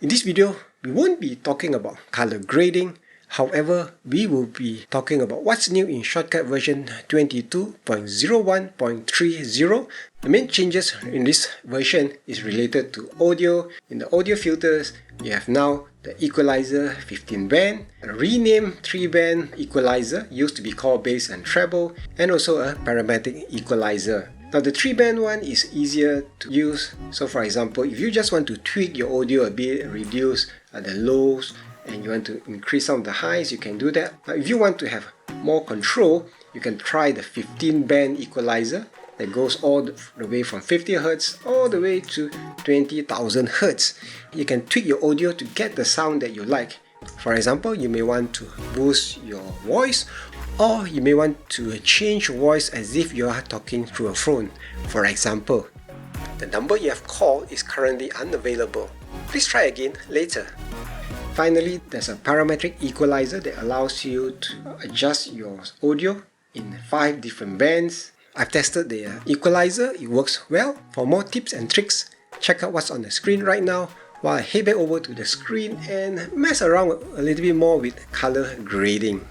In this video, we won't be talking about color grading. However, we will be talking about what's new in Shotcut version 22.01.30. The main changes in this version is related to audio. In the audio filters, you have now the equalizer 15 band, a renamed 3 band equalizer used to be called bass and treble, and also a parametric equalizer. Now the 3 band one is easier to use. So for example, if you just want to tweak your audio a bit, reduce the lows, and you want to increase some of the highs, you can do that. Now if you want to have more control, you can try the 15 band equalizer that goes all the way from 50 Hz all the way to 20,000 Hz. You can tweak your audio to get the sound that you like. For example, you may want to boost your voice, or you may want to change your voice as if you are talking through a phone. For example, the number you have called is currently unavailable. Please try again later. Finally, there's a parametric equalizer that allows you to adjust your audio in 5 different bands. I've tested the equalizer, it works well. For more tips and tricks, check out what's on the screen right now while I head back over to the screen and mess around a little bit more with color grading.